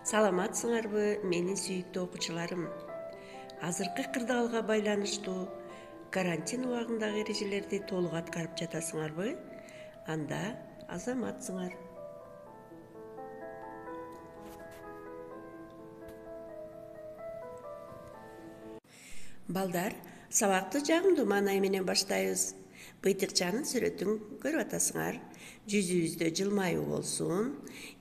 Саламатсыңарбы, менин сүйүктүү окуучуларым. Азыркы кырдаалга байланыштуу карантин убагындагы эрежелерди толук аткарып жатасыңарбы? Анда азаматсыңар. Балдар, сабакты жагымдуу маанай менен баштайбыз. Быйтыкчанын сүрөтүн көрүп атасыңар. Жүзүбүздө жылмаюу болсун.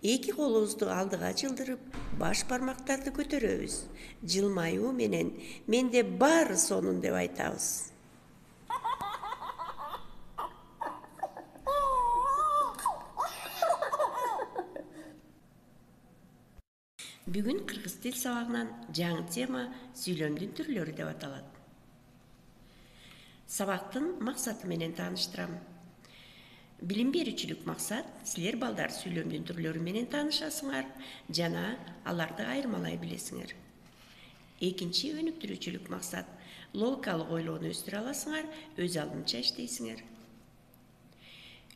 Эки колубузду алдыга жылдырып, баш бармактарды көтөрөбүз. Жылмаюу менен менде баары сонун деп айтабыз. Бүгүн кыргыз тил сабагынан жаңы тема сүйлөмдүн түрлөрү деп аталат. Сабактын максаты менен тааныштырам. Билим берүүчүлүк максат силер балдар сүйлөмдүн түрлөрү менен таанышасыңар жана аларды айырмалай билесиңер. Экинчи өнүктүрүүчүлүк максат логикалык ойлоону өстүрө аласыңар, өз алдынча иштейсиңер.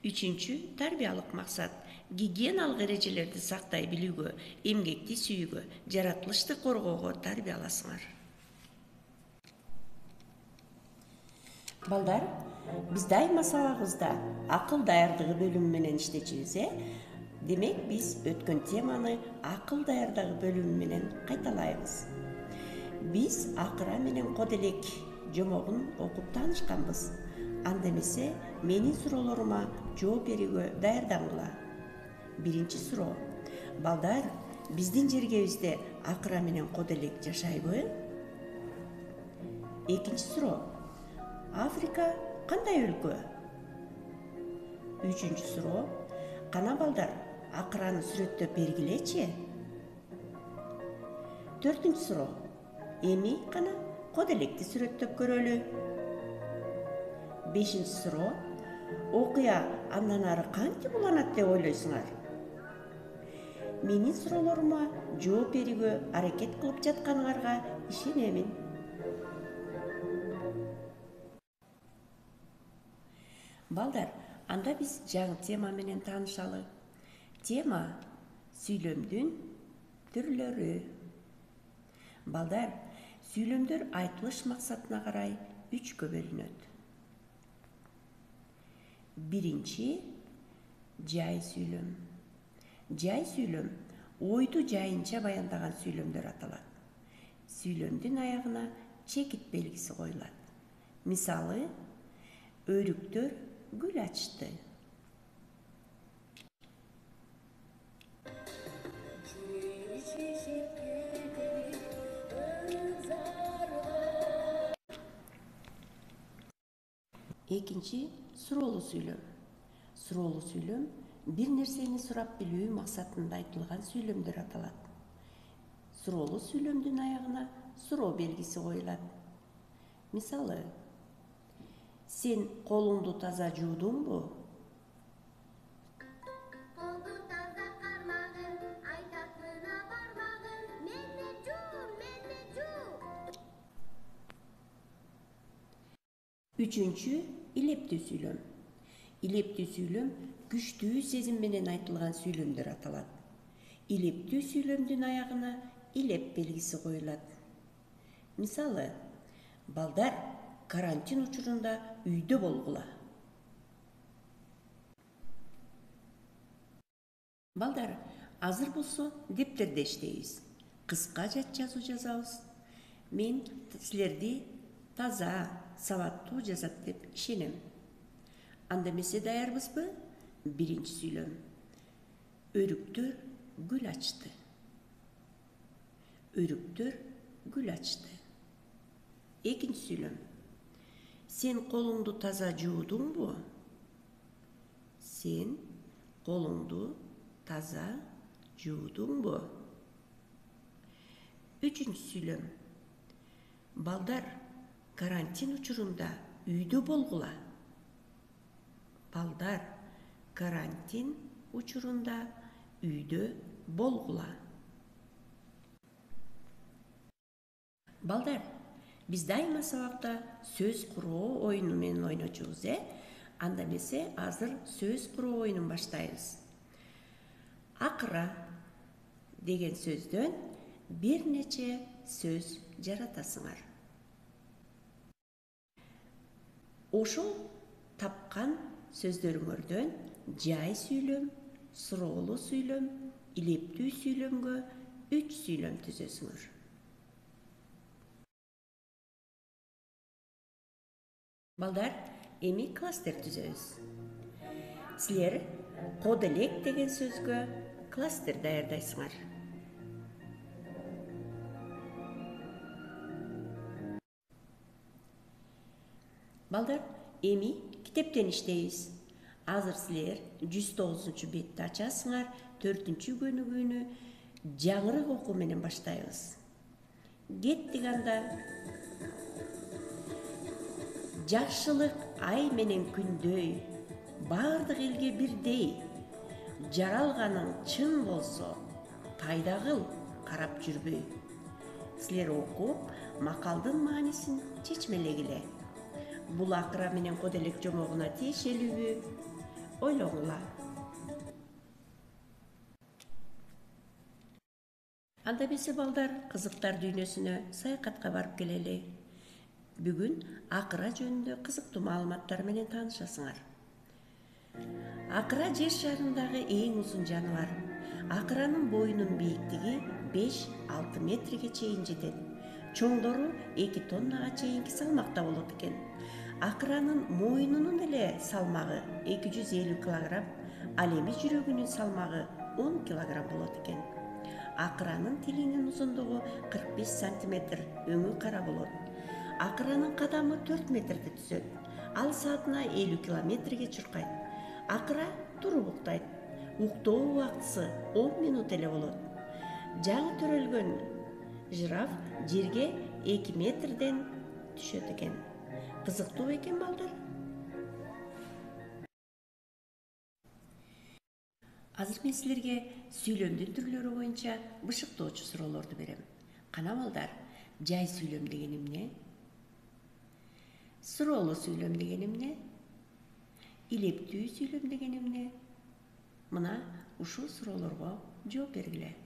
Үчүнчү тарбиялык максат гигиеналык эрежелерди сактай билүүгө, эмгекти сүйүүгө, жаратылышты коргоого тарбияласыңар. Балдар, биз дайыма сабагыбызда акыл даярдыгы бөлүмү менен иштечүбүз, Демек, биз өткөн теманы акыл даярдыгы бөлүмү менен кайталайбыз. Биз акыра менен коделек жомогун окуп таанышканбыз. Анда эмесе, менин суроолорума жооп берүүгө даярдангыла. Биринчи суроо. Балдар, биздин жергебизде акыра менен коделек жашайбы? Экинчи суроо. Африка кандай өлкө? Үчүнчү суроо. Кана балдар, акыраны сүрөттөп бергилечи. Төртүнчү суроо. Эми кана коделекти сүрөттөп көрөлү. Бешинчи суроо. Окуя андан ары кантип уланат деп ойлойсуңар? Менин суроолорума жооп берүүгө аракет кылып жатканыңарга ишенемин. Балдар, анда биз жаңы тема менен таанышалы. Тема сүйлөмдүн түрлөрү. Балдар, сүйлөмдөр айтылыш максатына карай үчкө бөлүнөт. Биринчи жай сүйлөм. Жай сүйлөм ойду жайынча баяндаган сүйлөмдөр аталат. Сүйлөмдүн аягына чекит белгиси коюлат. Мисалы, өрүктөр гүл ачты. Экинчи суроолуу сүйлөм. Суроолуу сүйлөм бир нерсени сурап билүү максатында айтылган сүйлөмдөр аталат. Суроолуу сүйлөмдүн аягына суроо белгиси коюлат. Мисалы, сен колуңду таза жуудуңбу? Колду таза кармагын, айтат мына бармагын, менде жуу. Үчүнчү илептүү сүйлөм. Илептүү сүйлөм күчтүү сезим менен айтылган сүйлөмдөр аталат. Илептүү сүйлөмдүн аягына илеп белгиси коюлат. Мисалы, балдар, карантин учурунда үйдө болгула. Балдар, азыр болсо дептерде иштейбиз. Кыска жат жазуу жазабыз. Мен силерди таза, сабаттуу жазат деп ишенем. Анда эмесе даярбызбы? Биринчи сүйлөм. Өрүктөр гүл ачты. Өрүктөр гүл ачты. Экинчи сүйлөм. Сен колуңду таза жуудуңбу? Сен колуңду таза жуудуңбу? Үчүнчү сүйлөм. Балдар, карантин учурунда үйдө болгула. Балдар, карантин учурунда үйдө болгула. Балдар, биз дайыма сабакта сөз куруу оюну менен ойночубуз, Анда эмесе азыр сөз куруу оюнун баштайбыз. Акыра деген сөздөн бир нече сөз жаратасыңар. Ошол тапкан сөздөрүңөрдөн жай сүйлөм, суроолуу сүйлөм, илептүү сүйлөмгө 3 сүйлөм түзөсүңөр. Балдар, эми кластер түзөбүз. Силер код элек деген сөзгө кластер даярдайсыңар. Балдар, эми китептен иштейбиз. Азыр силер 109 бетти ачасыңар, 4 көнүгүүнү жаңырык окуу менен баштайбыз. Кеттик анда. Жакшылык ай менен күндөй, бардык элге бирдей. Жаралганың чын болсо, пайда кыл, карап жүрбөй. Силер окуп, макалдын маанисин чечмелегиле. Бул акыра менен код элек жомогуна тиешелүүбү? Ойлоңула. Анда эмесе балдар, кызыктар дүйнөсүнө саякатка барып келели. Бүгүн акыра жөнүндө кызыктуу маалыматтар менен таанышасыңар. Акыра жер шарындагы эң узун жаныбар. Акыранын боюнун бийиктиги 5-6 метрге чейин жетет. Чоңдору 2 тоннага чейинки салмакта болот экен. Акыранын моюнунун эле салмагы 250 килограмм, ал эми жүрөгүнүн салмагы 10 килограмм болот экен. Акыранын тилинин узундугу 45 сантиметр, өңү кара болот. Акыранын кадамы 4 метрди түзөт. Ал саатына 50 километрге чуркайт. Акыра туруп уктайт. Уктоо убактысы 10 минут эле болот. Жаңы төрөлгөн жираф жерге 2 метрден түшөт экен. Кызыктуу экен балдар. Азыр мен силерге сүйлөмдүн түрлөрү боюнча бышыктоочу суроолорду берем. Кана балдар, жай сүйлөм деген эмне? Суроолуу сүйлөм деген эмне? Илептүү сүйлөм деген эмне? Мына ушул суроолорго жооп бергиле.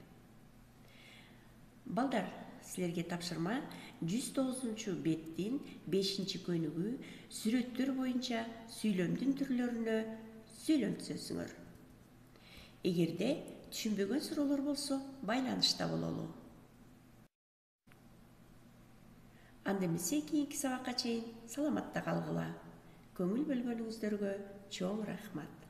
Балдар, силерге тапшырма 109 беттин 5 көнүгүү сүрөттөр боюнча сүйлөмдүн түрлөрүнө сүйлөм түзөсүңөр. Эгерде түшүнбөгөн суроолор болсо, байланышта бололу. Анда эмесе кийинки сабакка чейин саламатта калгыла. Көңүл бөлгөнүңүздөргө чоң рахмат.